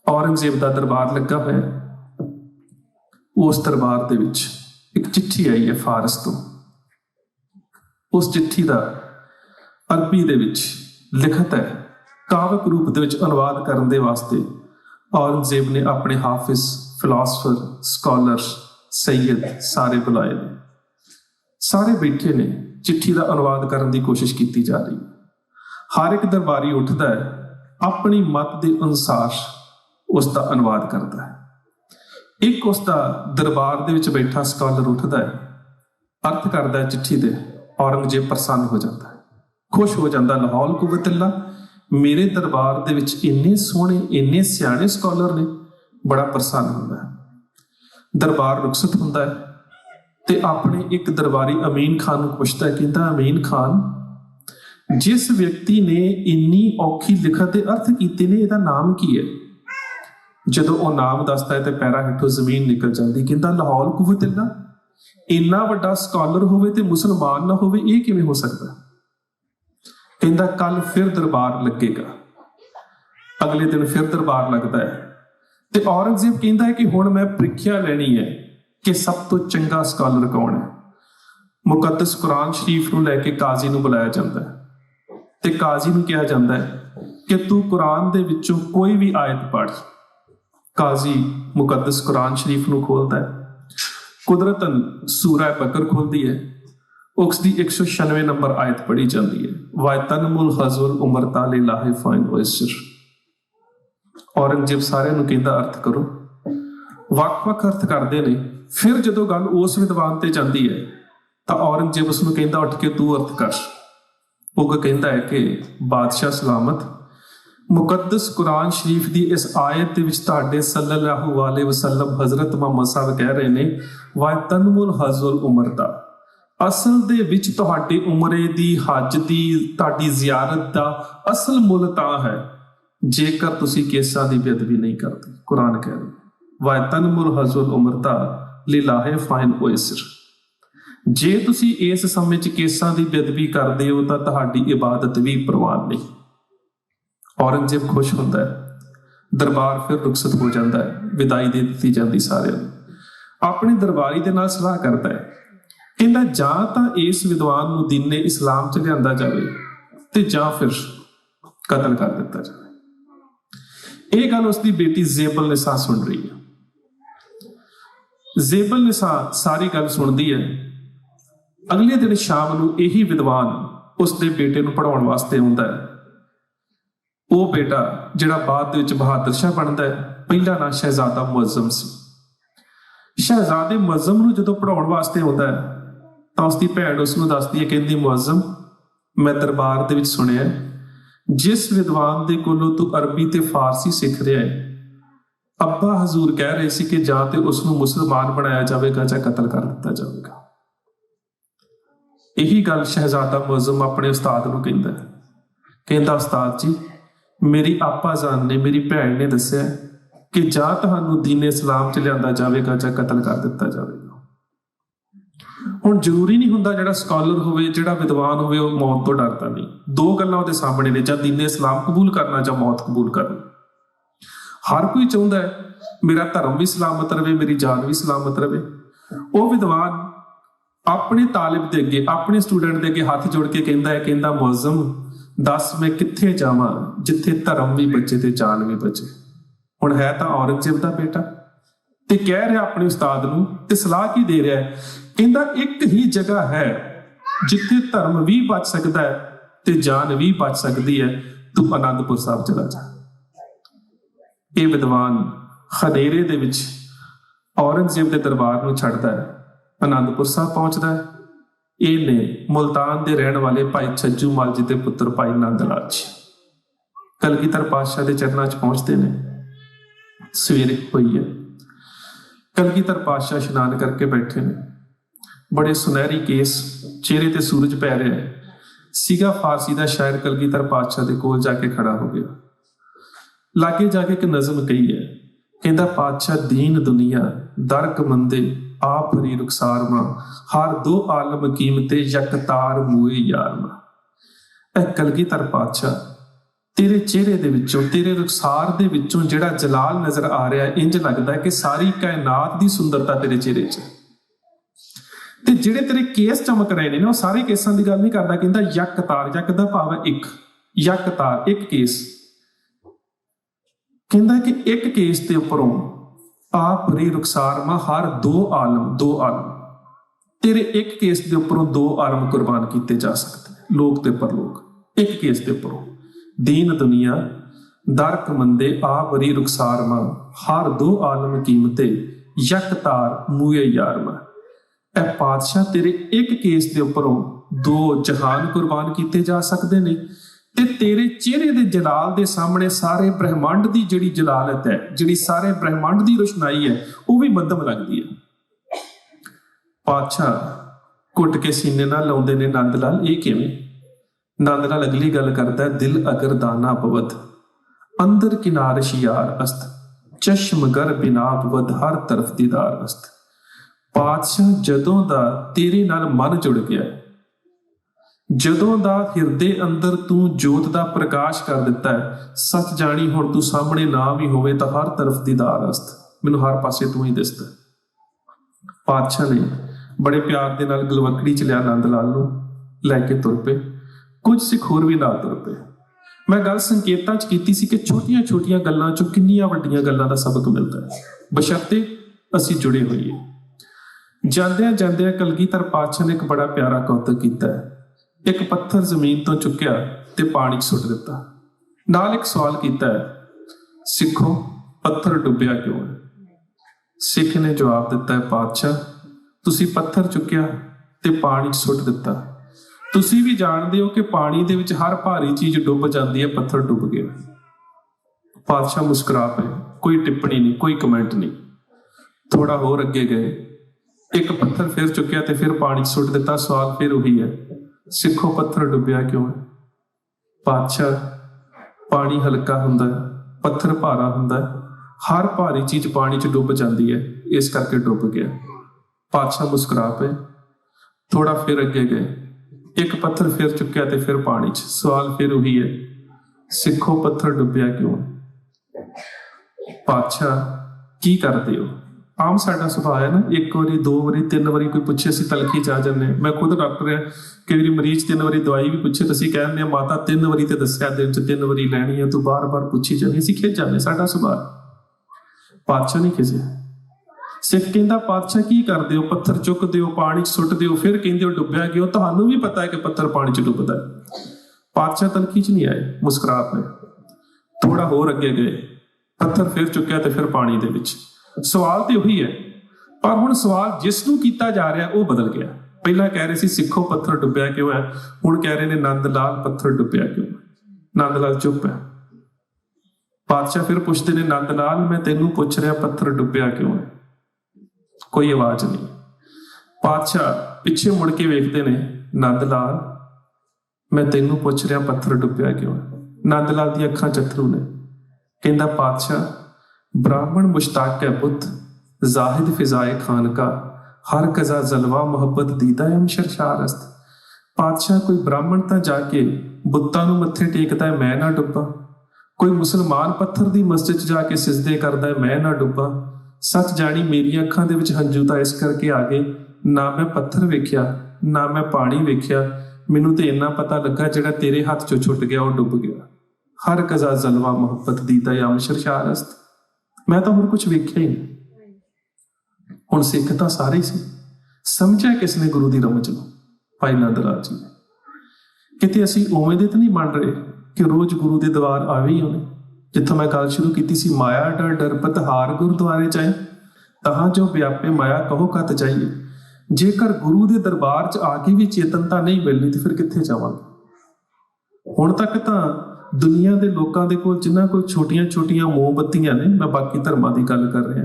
औरंगजेब का दरबार लगा होया। उस दरबार दे विच एक चिट्ठी आई है फारस तो। उस चिट्ठी का अरबी दे विच लिखत है, काव्यक रूप दे विच अनुवाद करने दे वास्ते औरंगजेब ने अपने हाफिज, फिलोसफर, स्कॉलर, सैयद सारे बुलाए ने। सारे बैठे ने, चिट्ठी का अनुवाद करने की कोशिश की जा रही। हर एक दरबारी उठता है, अपनी मत के अनुसार उसका अनुवाद करता है। एक उसका दरबार दे विच बैठा स्कॉलर उठता है, अर्थ करता है चिट्ठी दे। औरंगजेब प्रसन्न हो जाता है, खुश हो जाता। लाहौल कुवतल्ला, मेरे दरबार दे विच इन्ने सोहने, इन्ने सियाणे स्कॉलर ने, बड़ा प्रसन्न होता है। दरबार रुखसत होता है ते अपने एक दरबारी अमीन खान को पुछता है, कहता अमीन खान, जिस व्यक्ति ने इन्नी औखी लिखत के अर्थ कीते ने, इहदा नाम की है? जदों वह नाम दसदा है तो पैरा हेठों जमीन निकल जाती। कहता लाहौल कुवतल्ला, इन्ना वड्डा स्कॉलर होवे ते मुसलमान ना होवे, ये किवें हो सकदा? कहता कल फिर दरबार लगेगा। अगले दिन फिर दरबार लगता है ते औरंगजेब कहता है कि हुण मैं प्रीख्या लेनी है कि सब तो चंगा स्कॉलर कौन है। मुकद्दस कुरान शरीफ नूं लैके काजी नूं बुलाया जाता है ते काजी नूं कहा जाता है कि तू कुरान दे विचों कोई भी आयत पढ़। काजी मुकद्दस कुरान शरीफ नूं खोलता है, कुदरतन सूरा बकर खोलती है, उसकी 196 नंबर आयत पढ़ी जाती है, वायतनमुल हज़ुल उमरता लिल्लाहि फाइन वयसर। औरंगजेब सारे नूं कहता अर्थ करो, वख-वख अर्थ करते ने। फिर जदों गल उस विद्वान ते जाती है तो औरंगजेब उसनूं कहता उठ के तू अर्थ कर। वो कहता है कि बादशाह सलामत, मुकद्दस कुरान शरीफ की इस आयत दे विच तुहाडे सल्लल्लाहु अलैहि वसल्लम हजरत मुहम्मद साहब कह रहे ने, वायतनमुल हज़ुल उमरता, असल दे विच तुहाडी उमरे दी, हज दी, तुहाडी ज़ियारत दा असल मुल तां है जेकर तुसी केसां दी बेअदबी नहीं करते। कुरान कह रहे वायतनमुल हज़ुल उमरता लिल्लाहि फाइन वयसर। जे तुसी इस समय च केसां दी बेअदबी करदे हो तां तुहाडी इबादत भी प्रवान नहीं। औरंगजेब खुश होता है, दरबार फिर रुखसत हो जाता है, विदाई दे दी जाती सारे। अपने दरबारी दे नाल सलाह करता है, कहता जां तां इस विद्वान नूं दीन इस्लाम च लिआंदा जावे ते जां फिर कतल कर दिता जाए। यह गल उसकी बेटी ज़ेबल निसा सुन रही है। ज़ेबल निसा सारी गल सुनती है। अगले दिन शाम नूं यही विद्वान उसके बेटे नूं पढ़ाउण वास्ते आउंदा है। वो बेटा जिहड़ा बाद विच बहादुर शाह बनता है, पहला नाम शहजादा मुअज़्ज़म सी। शहजादे मुअज़्ज़म नूं जदों पढ़ाउण वास्ते आउंदा है तां उसकी भैण उसनूं दसदी है, कहंदी मुअज़्ज़म, मैं दरबार दे विच सुणिया जिस विद्वान दे कोलों तू अरबी ते फारसी सीख रहा है, अब्बा हजूर कह रहे सी कि जां ते उसनूं मुसलमान बनाया जाएगा जां कतल कर दिता जाएगा। यही गल शहजादा मुअज़्ज़म अपने उस्ताद नूं कहंदा है। कहंदा उस्ताद जी, मेरी आपा जान ने, मेरी भैन ने दस्सिया कि जां तुहानूं दीन इस्लाम च लिआंदा जाएगा जां कतल कर दिता जाएगा। हुण जरूरी नहीं हुंदा जिहड़ा स्कॉलर होवे, जिहड़ा विद्वान होवे, वो मौत तो डरदा नहीं। दो गल्लां उहदे सामने ने, जां दीन इस्लाम कबूल करना जां मौत कबूल करना। हर कोई चाहुंदा है मेरा धर्म भी सलामत रहे, मेरी जान भी सलामत रहे। वो विद्वान अपने तालिब दे अगे, अपने स्टूडेंट दे अगे हाथ जोड़ के कहंदा है, कहंदा मुअज़्ज़म, दस मैं कित्थे जावां जिथे धर्म भी बचे ते जान भी बचे। हुण है तां औरंगजेब दा बेटा ते कह रहा अपने उस्ताद नूं ते सलाह की दे रहा है, कहंदा एक ही जगह है जिथे धर्म भी बच सकता है ते जान भी बच सकती है, तू आनंदपुर साहब चला जा। ये विद्वान खनेरे दे विच औरंगजेब के दरबार नूं छड्डदा है, आनंदपुर साहब पहुंचता है। ये ने मुल्तान के रहने वाले भाई छज्जू माल जी के पुत्र भाई नंद लाल जी कलगीधर पातशाह के चरणों च पहुंचते हैं। सवेरे हुई है, कलगीधर पातशाह इशनान करके बैठे ने, बड़े सुनहरी केस, चेहरे ते सूरज पै रहा है। सीगा फारसी का शायर कलगीधर पातशाह के कोल जाके खड़ा हो गया। लागे जाके एक नज़म कही है, कहता पातशाह दीन दुनिया दरक मंदे आप हरी रुखसार मां, हर दो आलम कीमते यकतार मुए यार मां। कलगीधर पातशाह तेरे चेहरे दे विचों, तेरे रुखसार दे विचों जिहड़ा जलाल नजर आ रहा है, इंज लगदा है कि सारी कायनात दी सुंदरता तेरे चेहरे 'ਚ। ते जिहड़े तेरे केस चमक रहे ने ना, वो सारे केसां दी गल नहीं करदा, कहंदा यक तार, यक दा भाव है एक, यक तार एक केस। कहंदा कि एक केस दे उपरों आप री रुखसार मां हर दो आलम तेरे एक केस दे उपरों दो आलम कुर्बान किए जा सकते, लोक ते परलोक, एक केस दे उपरों। दीन दुनिया दरक मंदे आप री रुखसार मां हर दो आलम कीमते, यक तार मूए यार मां। ए पातशाह तेरे एक केस दे उपरों दो जहान कुर्बान किए जा सकते ने, ते तेरे चेहरे दे जलाल दे सामने सारे ब्रह्मंड दी जिहड़ी जलालत है, जिहड़ी सारे ब्रह्मंड दी रोशनाई है, वो भी मध्यम लगदी है। पातशाह घुट के सीने नाल लाउंदे ने नंद लाल, ये किवें? नंद लाल अगली गल करदा है, दिल अगर दाना पवत अंदर किनार शियार अस्त, चश्म गर बिना पवत हर तरफ दीदार अस्त। पातशाह जदों दा तेरे नाल मन जुड़ गया, जदों दा हिरदे अंदर तू जोत दा प्रकाश कर दिता है, सच जानी हुण तू सामने ना भी होवे तां हर तरफ दीदार अस्त, मैनूं हर पासे तू ही दिसदा। पातशाह ने बड़े प्यार दे नाल गलवकड़ी च लिया नंद लाल नूं, लैके तुर पे। कुछ सिख होर भी नाल तुर पे। मैं गल संकेतां च कीती सी कि छोटियां छोटियां गल्लां चों किन्नियां वड्डियां गल्लां दा सबक मिलदा है, बशर्ते असीं जुड़े होईए। ਜਾਂਦਿਆਂ ਜਾਂਦਿਆਂ कलगीधर पातशाह ने एक बड़ा प्यारा कौतक कीता है। एक पत्थर जमीन तो चुक्या ते पानी च सुੱਟ ਦਿੱਤਾ, ਨਾਲ एक सवाल कीता है, सिखो पत्थर डुੱਬਿਆ क्यों है? सिख ने जवाब दिता है, पातशाह तुसी पत्थर चुक्या ते पानी च सुੱਟ ਦਿੱਤਾ, तुसी भी जाणदे हो कि पानी दे विच हर भारी चीज डुੱਬ जाती है, पत्थर डुੱਬ गया। पातशाह मुस्कुरा पे, कोई टिप्पणी नहीं, कोई कमेंट नहीं। थोड़ा होर अगे गए, एक पत्थर फिर चुक्या ते फिर पानी सुੱਟ ਦਿੱਤਾ, सवाल फिर वही है, सिखो पत्थर डुੱਬਿਆ क्यों है? पातशाह पानी हल्का हुंदा है, पत्थर भारा हुंदा है, हर भारी चीज पानी च डुੱਬ जाती है, इस करके डुੱਬ गया। पातशाह मुस्कुरा पे, थोड़ा फिर अगे गए, एक पत्थर फिर चुक्या ते फिर पानी च, सवाल फिर वही है, सिखो पत्थर डुੱਬਿਆ क्यों है? पातशाह की करते हो? आम साडा सुभाव है ना, एक बारी दो बारी तीन बारी कोई पूछे असीं तलखी च आ जाने। मैं खुद डॉक्टर है, कई बारी मरीज तीन बारी दवाई भी पूछे तो असीं कहने माता तीन बारी तो दस्सिया, दिन च तीन बारी लैनी है, तू बार बार पूछी जाए, असीं खिज जाने, साडा सुभाव। पातशाह नहीं खिजे। सिख कहंदा, पातशाह की करदे हो? पत्थर चुकदे हो, पानी च सुੱਟਦੇ हो, फिर कहंदे हो डुੱਬਿਆ क्यों? तुहानूं भी पता है कि पत्थर पानी च डुੱਬਦਾ है। पातशाह तलखी च नहीं आए, मुस्कुरा पे। थोड़ा होर अगे गए, पत्थर फिर चुक्या ते फिर पानी दे विच। सवाल तो उही है, पर हुण सवाल जिसनूं कीता जा रहा वो बदल गया। पहला कह रहे सी सिखो पत्थर डुੱਬਿਆ क्यों है, हुण कह रहे ने नंद लाल पत्थर डुੱਬਿਆ क्यों है। नंद लाल चुप है। पातशाह फिर पूछते ने, नंद लाल मैं तेनू पुछ रहा पत्थर डुੱਬਿਆ क्यों है? कोई आवाज नहीं। पातशाह पिछे मुड़ के वेखते ने, नंद लाल मैं तेनू पुछ रहा पत्थर डुੱਬਿਆ क्यों है? नंद लाल दी अखां चथरू ने। कहंदा, पातशाह ब्राह्मण मुश्ताक है पुत, जाहिद फिजाए खान का, हर कजा जलवा मोहब्बत दीदा है शरशार अस्त। पातशाह कोई ब्राह्मण तां जाके बुत्तां नूं मत्थे टेकदा है, मैं ना डुੱਬਾ। कोई मुसलमान पत्थर दी मस्जिद च जाके सिजदे करदा है, मैं ना डुੱਬਾ। सच जानी मेरी अखां दे विच हंझू तां इस करके आ गए, ना मैं पत्थर वेख्या ना मैं पानी वेख्या, मैनूं ते इन्ना पता लगा जिहड़ा तेरे हत्थ चों छुट गया वो डुੱਬ गया। हर कजा जलवा मोहब्बत दीदा है शरशार अस्त। मैं तो होर कुछ वेख्या ही नहीं। हुण सिख तां सारे ही सी, समझिया किसने गुरु दी रमज नूं? भाई नंद लाल जी ने। किते असीं उवें दे तां नहीं बन रहे कि रोज गुरु दे दवार आवे ही होने। जिथों मैं गल शुरू की सी, माया डर डर पतहार गुरुद्वारे जाए, तहां जो व्यापे माया कहो कत जाइए। जेकर गुरु दे दरबार च आके भी चेतनता नहीं मिलनी तो फिर कित्थे जावांगे? हुण तक तां दुनिया के लोगों के कोल जिन्हां कोल छोटियां छोटियां मोमबत्तियां ने, मैं बाकी धर्मां की गल कर रहा,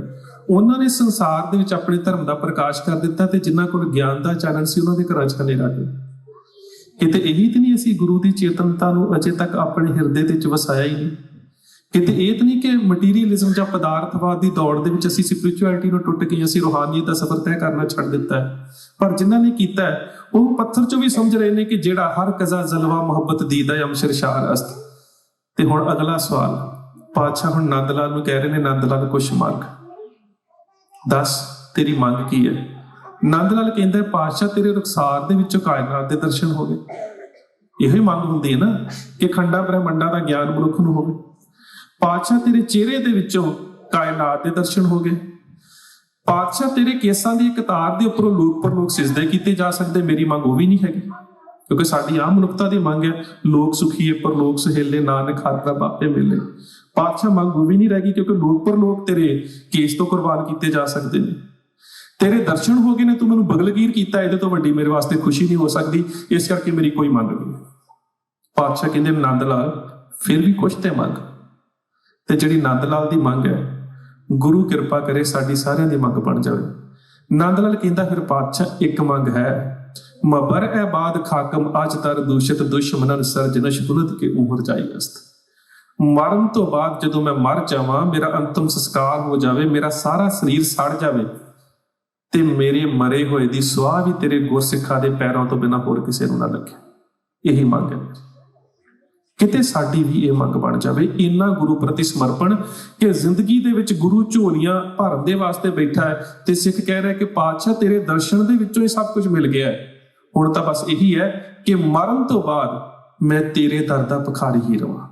उन्होंने संसार दे विच अपने धर्म का प्रकाश कर दिता, ते जिन्हां कोल ज्ञान का चानन सी उन्हां दे घरां च हनेरा गया। किते यही तो नहीं असीं गुरु की चेतनता नूं अजे तक अपने हिरदे दे विच वसाया ही नहीं। किते ये तो नहीं कि मटीरीअलिज्म या पदार्थवाद की दौड़ दे विच असीं स्पिरिचुअलिटी नूं टुट गए, असीं रूहानीयत का सफर तय करना छड्ड दिता है। पर जिन्हां ने कीता है वो पत्थर चों भी समझ रहे हैं कि जिहड़ा हर कजा जलवा मोहब्बत दीदा है शरशार अस्त। ਤੇ ਹੁਣ ਅਗਲਾ ਸਵਾਲ, ਪਾਤਸ਼ਾਹ ਹੁਣ ਨੰਦ ਲਾਲ ਨੂੰ ਕਹਿ ਰਹੇ ਨੇ, ਨੰਦ ਲਾਲ ਕੁਛ ਮੰਗ, ਦੱਸ ਤੇਰੀ ਮੰਗ ਕੀ ਹੈ। ਨੰਦ ਲਾਲ ਕਹਿੰਦਾ, ਪਾਤਸ਼ਾਹ ਤੇਰੇ ਰੁਖਸਾਰ ਦੇ ਵਿੱਚੋਂ ਕਾਇਨਾਤ ਦੇ ਦਰਸ਼ਨ ਹੋ ਗਏ। ਇਹੋ ਹੀ ਮੰਗ ਹੁੰਦੀ ਹੈ ਨਾ, ਕਿ ਖੰਡਾ ਬ੍ਰਹਮੰਡਾਂ ਦਾ ਗਿਆਨ ਮਨੁੱਖ ਨੂੰ ਹੋਵੇ। ਪਾਤਸ਼ਾਹ ਤੇਰੇ ਚਿਹਰੇ ਦੇ ਵਿੱਚੋਂ ਕਾਇਨਾਤ ਦੇ ਦਰਸ਼ਨ ਹੋ ਗਏ। ਪਾਤਸ਼ਾਹ ਤੇਰੇ ਕੇਸਾਂ ਦੀ ਕਤਾਰ ਦੇ ਉੱਪਰੋਂ ਲੋਕ ਪਰਲੋਕ ਸਿਜਦੇ ਕੀਤੇ ਜਾ ਸਕਦੇ। ਮੇਰੀ ਮੰਗ ਉਹ ਵੀ ਨਹੀਂ ਹੈਗੀ, ਕਿਉਂਕਿ ਸਾਡੀ ਆਮ ਮਨੁੱਖਤਾ ਦੀ ਮੰਗ ਹੈ, ਲੋਕ ਸੁਖੀਏ ਪਰਲੋਕ ਸੁਹੇਲੇ, ਨਾਨਕ ਹਰ ਪ੍ਰਭ ਆਪੇ ਮਿਲੇ। ਪਾਤਸ਼ਾਹ ਮੰਗ ਉਹ ਵੀ ਨਹੀਂ ਰਹਿ ਗਈ, ਕਿਉਂਕਿ ਲੋਕ ਪਰਲੋਕ ਤੇਰੇ ਕੇਸ ਤੋਂ ਕੁਰਬਾਨ ਕੀਤੇ ਜਾ ਸਕਦੇ ਨੇ। ਤੇਰੇ ਦਰਸ਼ਨ ਹੋ ਗਏ ਨੇ, ਤੂੰ ਮੈਨੂੰ ਬਗਲਗੀਰ ਕੀਤਾ, ਇਹਦੇ ਤੋਂ ਵੱਡੀ ਮੇਰੇ ਵਾਸਤੇ ਖੁਸ਼ੀ ਨਹੀਂ ਹੋ ਸਕਦੀ, ਇਸ ਕਰਕੇ ਮੇਰੀ ਕੋਈ ਮੰਗ ਨਹੀਂ। ਪਾਤਸ਼ਾਹ ਕਹਿੰਦੇ, ਨੰਦ ਲਾਲ ਫਿਰ ਵੀ ਕੁਛ ਤੇ ਮੰਗ। ਤੇ ਜਿਹੜੀ ਨੰਦ ਲਾਲ ਦੀ ਮੰਗ ਹੈ, ਗੁਰੂ ਕਿਰਪਾ ਕਰੇ ਸਾਡੀ ਸਾਰਿਆਂ ਦੀ ਮੰਗ ਬਣ ਜਾਵੇ। ਨੰਦ ਲਾਲ ਕਹਿੰਦਾ, ਫਿਰ ਪਾਤਸ਼ਾਹ ਇੱਕ ਮੰਗ ਹੈ, ਮਬਰ ਐ ਬਾਦ ਖਾਕਮ ਅਜ ਤਰ ਦੂਸ਼ਿਤ ਦੁਸ਼ਮਨਨ ਸਰਜਨਸ਼ ਬੁਲਦ ਕੇ ਉਮਰ ਜਾਈ ਅਸਤ। ਮਰਨ ਤੋਂ ਬਾਅਦ ਜਦੋਂ ਮੈਂ ਮਰ ਜਾਵਾਂ, ਮੇਰਾ ਅੰਤਮ ਸੰਸਕਾਰ ਹੋ ਜਾਵੇ, ਮੇਰਾ ਸਾਰਾ ਸਰੀਰ ਸੜ ਜਾਵੇ, ਤੇ ਮੇਰੇ ਮਰੇ ਹੋਏ ਦੀ ਸੁਆਹ ਵੀ ਤੇਰੇ ਗੁਰਸਿੱਖਾਂ ਦੇ ਪੈਰਾਂ ਤੋਂ ਬਿਨਾਂ ਹੋਰ ਕਿਸੇ ਨੂੰ ਨਾ ਲੱਗੇ। ਇਹੀ ਮੰਗ ਹੈ। ਕਿਤੇ ਸਾਡੀ ਵੀ ਇਹ ਮੰਗ ਬਣ ਜਾਵੇ, ਇੰਨਾ ਗੁਰੂ ਪ੍ਰਤੀ ਸਮਰਪਣ ਕਿ ਜ਼ਿੰਦਗੀ ਦੇ ਵਿੱਚ ਗੁਰੂ ਝੋਲੀਆਂ ਭਰਨ ਦੇ ਵਾਸਤੇ ਬੈਠਾ ਹੈ, ਤੇ ਸਿੱਖ ਕਹਿ ਰਿਹਾ ਕਿ ਪਾਤਸ਼ਾਹ ਤੇਰੇ ਦਰਸ਼ਨ ਦੇ ਵਿੱਚੋਂ ਇਹ ਸਭ ਕੁਝ ਮਿਲ ਗਿਆ ਹੈ। ਹੁਣ ਤਾਂ ਬਸ ਇਹੀ ਹੈ ਕਿ ਮਰਨ ਤੋਂ ਬਾਅਦ ਮੈਂ ਤੇਰੇ ਦਰ ਦਾ ਭਿਖਾਰੀ ਹੀ ਰਵਾਂ।